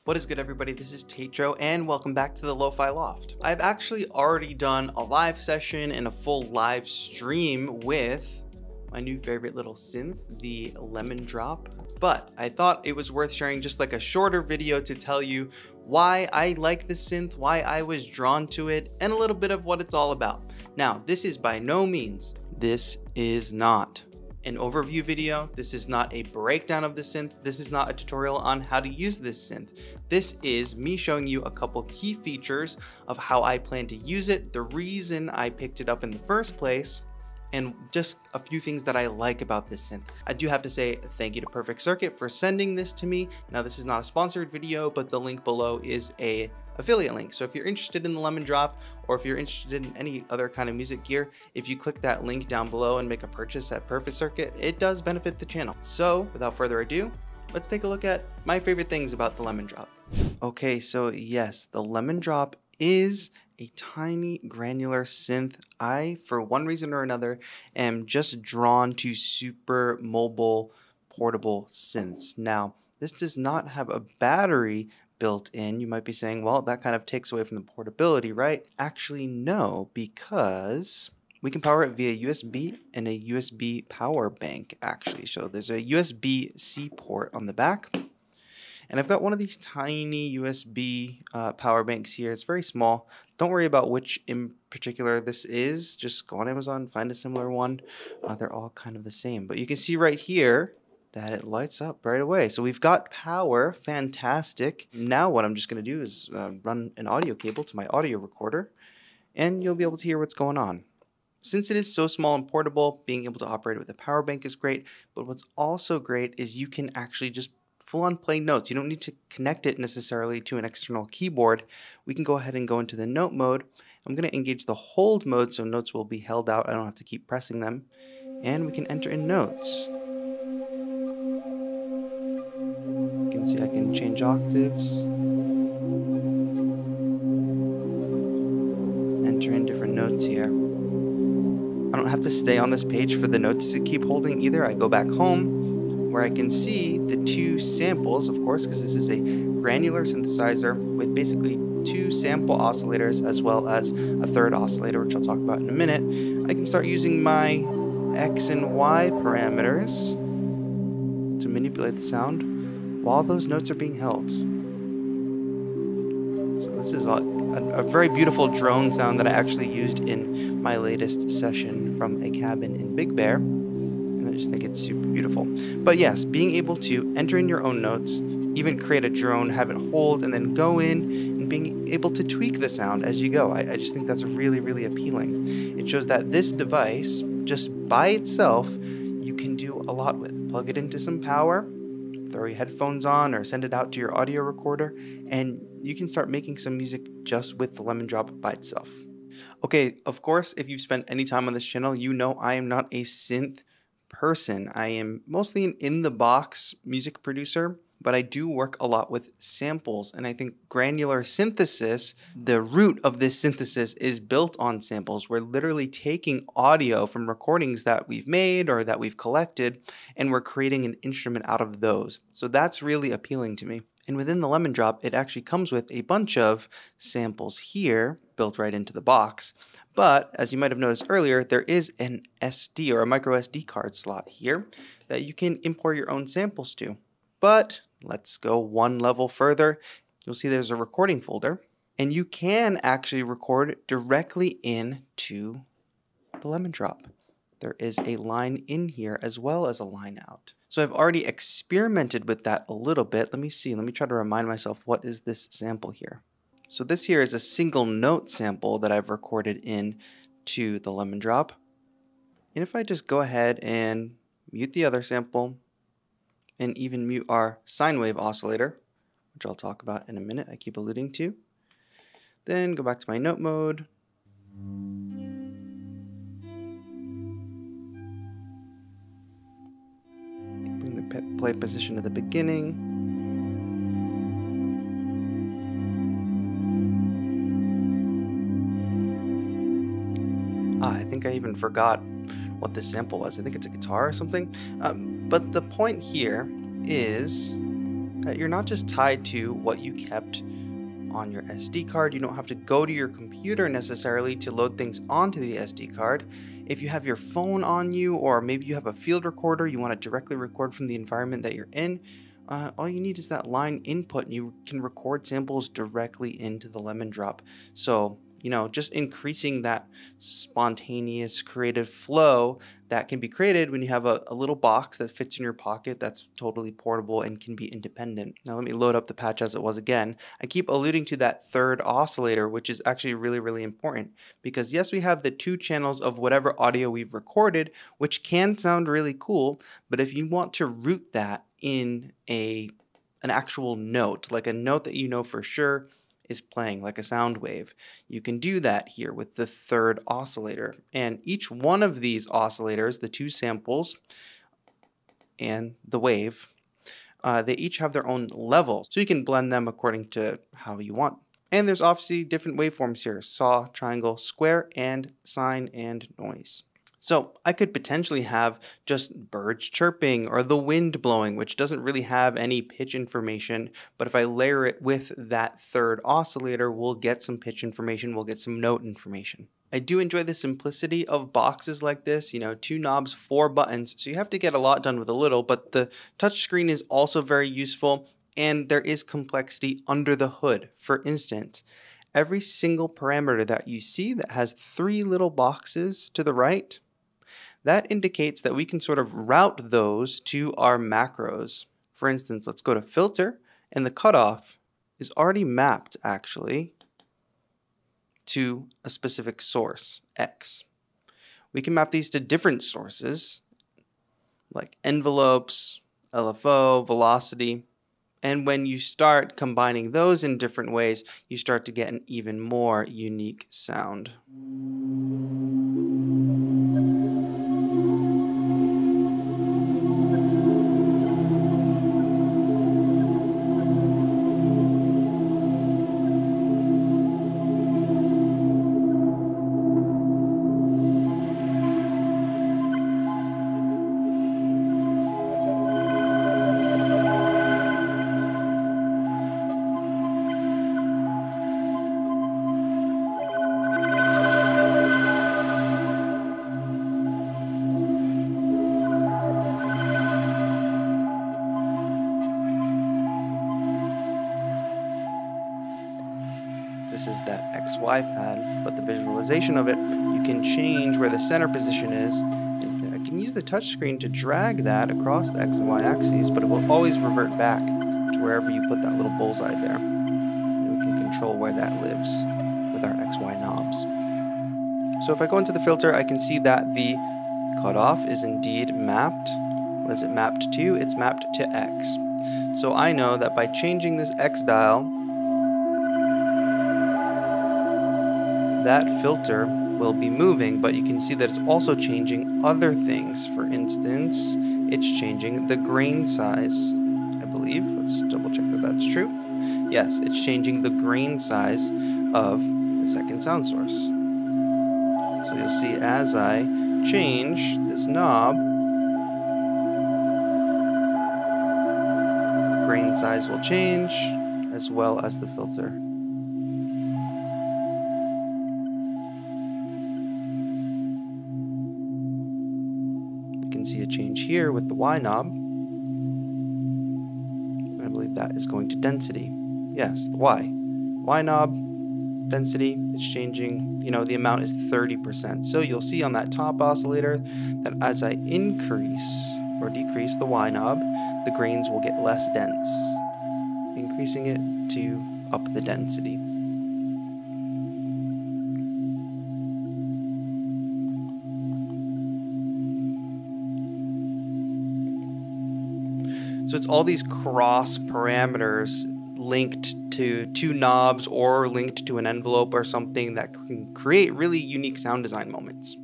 What is good, everybody? This is TAETRO and welcome back to the Lo-Fi Loft. I've actually already done a live session and a full live stream with my new favorite little synth, the Lemondrop, but I thought it was worth sharing just like a shorter video to tell you why I like this synth, why I was drawn to it, and a little bit of what it's all about. Now, this is by no means, this is not an overview video. This is not a breakdown of the synth. This is not a tutorial on how to use this synth. This is me showing you a couple key features of how I plan to use it, the reason I picked it up in the first place, and just a few things that I like about this synth. I do have to say thank you to Perfect Circuit for sending this to me. Now, this is not a sponsored video, but the link below is a affiliate link. So if you're interested in the Lemondrop, or if you're interested in any other kind of music gear, if you click that link down below and make a purchase at Perfect Circuit, it does benefit the channel. So without further ado, let's take a look at my favorite things about the Lemondrop. Okay, so yes, the Lemondrop is a tiny granular synth. I, for one reason or another, am just drawn to super mobile, portable synths. Now, this does not have a battery built in. You might be saying, well, that kind of takes away from the portability, right? Actually, no, because we can power it via USB and a USB power bank, actually. So there's a USB-C port on the back. And I've got one of these tiny USB power banks here. It's very small. Don't worry about which in particular this is. Just go on Amazon, find a similar one. They're all kind of the same. But you can see right here that it lights up right away. So we've got power, fantastic. Now what I'm just gonna do is run an audio cable to my audio recorder, and you'll be able to hear what's going on. Since it is so small and portable, being able to operate it with a power bank is great, but what's also great is you can actually just full-on play notes. You don't need to connect it necessarily to an external keyboard. We can go ahead and go into the note mode. I'm gonna engage the hold mode so notes will be held out. I don't have to keep pressing them. And we can enter in notes. See, I can change octaves, enter in different notes here. I don't have to stay on this page for the notes to keep holding either. I go back home where I can see the two samples, of course, because this is a granular synthesizer with basically two sample oscillators as well as a third oscillator, which I'll talk about in a minute. I can start using my X and Y parameters to manipulate the sound while those notes are being held. So this is a very beautiful drone sound that I actually used in my latest session from a cabin in Big Bear, and I just think it's super beautiful. But yes, being able to enter in your own notes, even create a drone, have it hold, and then go in and being able to tweak the sound as you go. I just think that's really, really appealing. It shows that this device, just by itself, you can do a lot with. Plug it into some power, throw your headphones on or send it out to your audio recorder, and you can start making some music just with the Lemondrop by itself. Okay, of course, if you've spent any time on this channel, you know I am not a synth person. I am mostly an in-the-box music producer, but I do work a lot with samples, and I think granular synthesis, the root of this synthesis, is built on samples. We're literally taking audio from recordings that we've made or that we've collected, and we're creating an instrument out of those. So that's really appealing to me. And within the Lemondrop, it actually comes with a bunch of samples here, built right into the box. But as you might have noticed earlier, there is an SD or a micro SD card slot here that you can import your own samples to. But let's go one level further. You'll see there's a recording folder, and you can actually record directly into the Lemondrop. There is a line in here as well as a line out. So I've already experimented with that a little bit. Let me see. Let me try to remind myself, what is this sample here? So this here is a single note sample that I've recorded in to the Lemondrop. And if I just go ahead and mute the other sample, and even mute our sine wave oscillator, which I'll talk about in a minute, I keep alluding to. Then go back to my note mode. Bring the play position to the beginning. I think I even forgot what this sample was. I think it's a guitar or something. But the point here is, that you're not just tied to what you kept on your SD card. You don't have to go to your computer necessarily to load things onto the SD card. If you have your phone on you, or maybe you have a field recorder, you want to directly record from the environment that you're in, all you need is that line input and you can record samples directly into the Lemondrop. So, you know, just increasing that spontaneous creative flow that can be created when you have a little box that fits in your pocket that's totally portable and can be independent. Now let me load up the patch as it was again. I keep alluding to that third oscillator, which is actually really, really important because yes, we have the 2 channels of whatever audio we've recorded, which can sound really cool, but if you want to root that in an actual note, like a note that you know for sure is playing like a sound wave, you can do that here with the third oscillator. And each one of these oscillators, the 2 samples and the wave, they each have their own level, so you can blend them according to how you want. And there's obviously different waveforms here: saw, triangle, square, and sine and noise. So I could potentially have just birds chirping or the wind blowing, which doesn't really have any pitch information, but if I layer it with that third oscillator, we'll get some pitch information, we'll get some note information. I do enjoy the simplicity of boxes like this, you know, 2 knobs, 4 buttons, so you have to get a lot done with a little, but the touchscreen is also very useful, and there is complexity under the hood. For instance, every single parameter that you see that has 3 little boxes to the right, that indicates that we can sort of route those to our macros. For instance, let's go to filter, and the cutoff is already mapped actually to a specific source, X. We can map these to different sources like envelopes, LFO, velocity, and when you start combining those in different ways, you start to get an even more unique sound. This is that XY pad, but the visualization of it, you can change where the center position is. And I can use the touchscreen to drag that across the X and Y axes, but it will always revert back to wherever you put that little bullseye there. And we can control where that lives with our XY knobs. So if I go into the filter, I can see that the cutoff is indeed mapped. What is it mapped to? It's mapped to X. So I know that by changing this X dial, that filter will be moving, but you can see that it's also changing other things. For instance, it's changing the grain size, I believe. Let's double check that that's true. Yes, it's changing the grain size of the second sound source. So you'll see as I change this knob, grain size will change as well as the filter. See a change here with the Y knob. I believe that is going to density. Yes, the Y knob, density is changing. You know, the amount is 30%. So you'll see on that top oscillator that as I increase or decrease the Y knob, the grains will get less dense, increasing it to up the density. So it's all these cross parameters linked to 2 knobs or linked to an envelope or something that can create really unique sound design moments.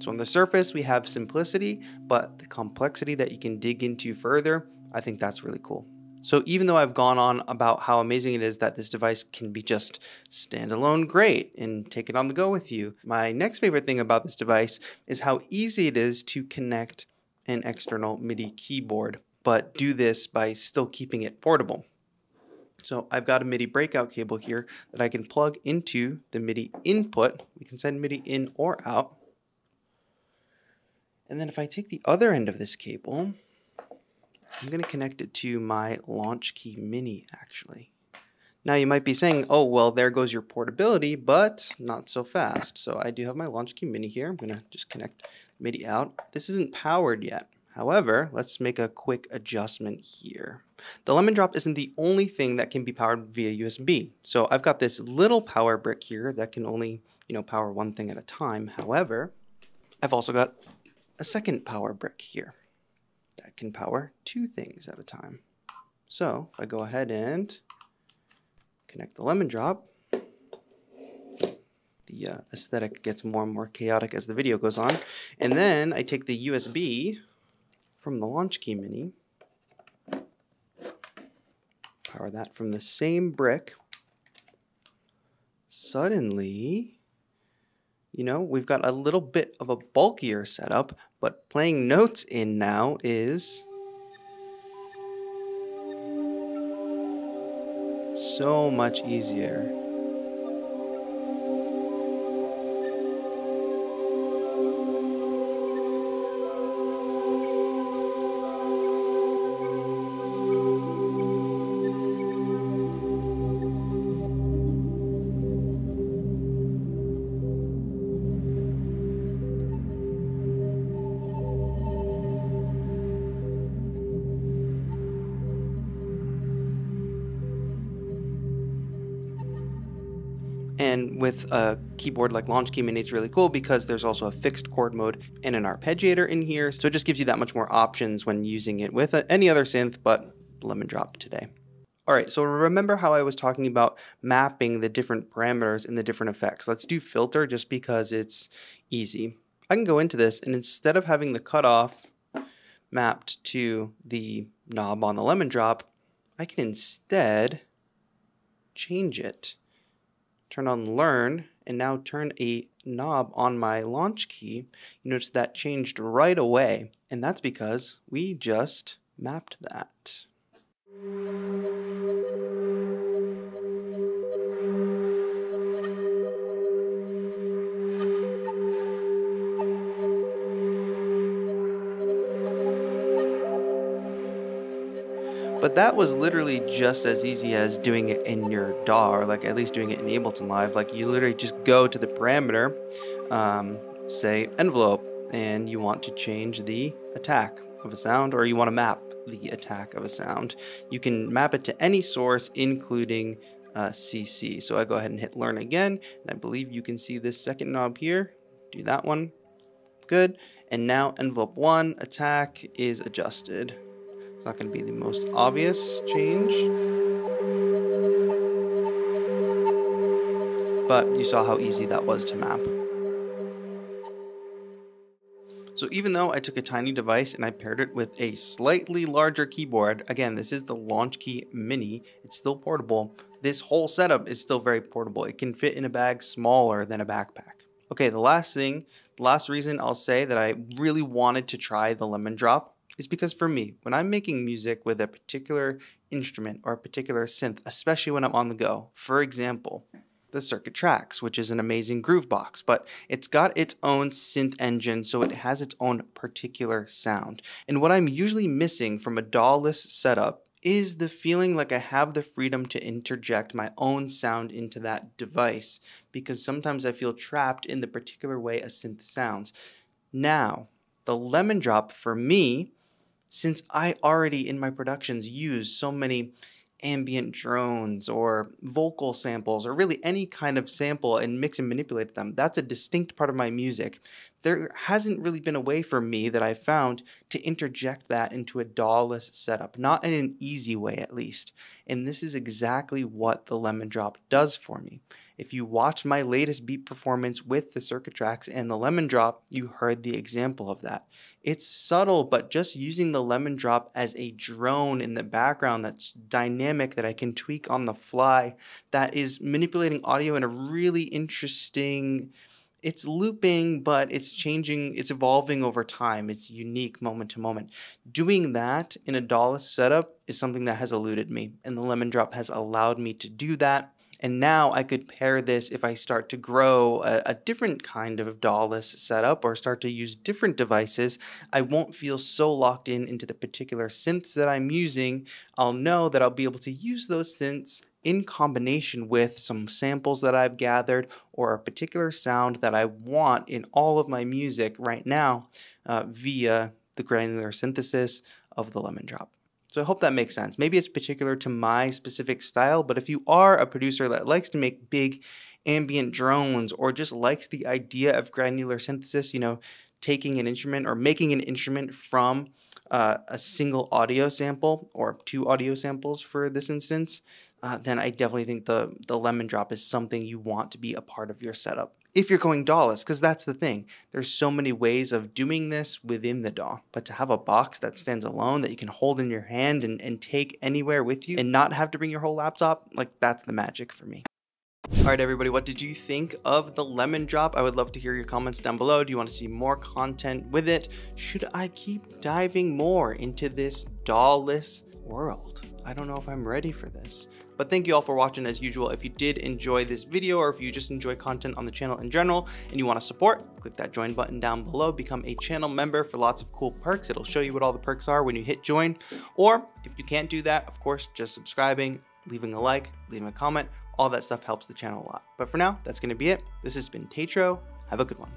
So on the surface, we have simplicity, but the complexity that you can dig into further, I think that's really cool. So even though I've gone on about how amazing it is that this device can be just standalone great and take it on the go with you, my next favorite thing about this device is how easy it is to connect an external MIDI keyboard. but do this by still keeping it portable. So I've got a MIDI breakout cable here that I can plug into the MIDI input. We can send MIDI in or out. And then if I take the other end of this cable, I'm going to connect it to my Launch Key Mini, actually. Now you might be saying, oh, well, there goes your portability, but not so fast. So I do have my Launch Key Mini here. I'm going to just connect MIDI out. This isn't powered yet. However, let's make a quick adjustment here. The Lemondrop isn't the only thing that can be powered via USB. So I've got this little power brick here that can only, power one thing at a time. However, I've also got a second power brick here that can power two things at a time. So if I go ahead and connect the Lemondrop, the aesthetic gets more and more chaotic as the video goes on. And then I take the USB from the Launch Key Mini, power that from the same brick. Suddenly, we've got a little bit of a bulkier setup, but playing notes in now is so much easier. And with a keyboard like Launch Key Mini, it's really cool because there's also a fixed chord mode and an arpeggiator in here. So it just gives you that much more options when using it with any other synth, but Lemondrop today. All right, so remember how I was talking about mapping the different parameters and the different effects. Let's do filter just because it's easy. I can go into this, and instead of having the cutoff mapped to the knob on the Lemondrop, I can instead change it. Turn on Learn, and now turn a knob on my Launch Key. You notice that changed right away, and that's because we just mapped that. But that was literally just as easy as doing it in your DAW, or like at least doing it in Ableton Live. Like you literally just go to the parameter, say envelope, and you want to change the attack of a sound, or you want to map the attack of a sound. You can map it to any source, including CC. So I go ahead and hit Learn again, and I believe you can see this second knob here. Do that one. Good. And now envelope 1 attack is adjusted. It's not going to be the most obvious change, but you saw how easy that was to map. So even though I took a tiny device and I paired it with a slightly larger keyboard, again, this is the Launch Key Mini, it's still portable. This whole setup is still very portable. It can fit in a bag smaller than a backpack. Okay, the last reason I'll say that I really wanted to try the Lemondrop is because for me, when I'm making music with a particular instrument or a particular synth, especially when I'm on the go, for example, the Circuit Tracks, which is an amazing groove box, but it's got its own synth engine, so it has its own particular sound. And what I'm usually missing from a DAW-less setup is the feeling like I have the freedom to interject my own sound into that device, because sometimes I feel trapped in the particular way a synth sounds. Now, the Lemondrop for me, since I already in my productions use so many ambient drones or vocal samples or really any kind of sample and mix and manipulate them, that's a distinct part of my music. There hasn't really been a way for me that I've found to interject that into a DAW-less setup, not in an easy way at least. And this is exactly what the Lemondrop does for me. If you watch my latest beat performance with the Circuit Tracks and the Lemondrop, you heard the example of that. It's subtle, but just using the Lemondrop as a drone in the background that's dynamic, that I can tweak on the fly, that is manipulating audio in a really interesting, it's looping, but it's changing, it's evolving over time. It's unique moment to moment. Doing that in a DAWless setup is something that has eluded me, and the Lemondrop has allowed me to do that. And now I could pair this if I start to grow a different kind of DAWless setup or start to use different devices. I won't feel so locked into the particular synths that I'm using. I'll know that I'll be able to use those synths in combination with some samples that I've gathered or a particular sound that I want in all of my music right now via the granular synthesis of the Lemondrop. So I hope that makes sense. Maybe it's particular to my specific style, but if you are a producer that likes to make big ambient drones or just likes the idea of granular synthesis, you know, taking an instrument or making an instrument from a single audio sample or 2 audio samples for this instance, then I definitely think the Lemondrop is something you want to be a part of your setup. If you're going DAWless, because that's the thing. There's so many ways of doing this within the DAW, but to have a box that stands alone that you can hold in your hand and take anywhere with you and not have to bring your whole laptop, like that's the magic for me. All right, everybody, what did you think of the Lemondrop? I would love to hear your comments down below. Do you want to see more content with it? Should I keep diving more into this DAWless world? I don't know if I'm ready for this. But thank you all for watching as usual. If you did enjoy this video or if you just enjoy content on the channel in general and you want to support, click that join button down below. Become a channel member for lots of cool perks. It'll show you what all the perks are when you hit join. Or if you can't do that, of course, just subscribing, leaving a like, leaving a comment, all that stuff helps the channel a lot. But for now, that's going to be it. This has been TAETRO. Have a good one.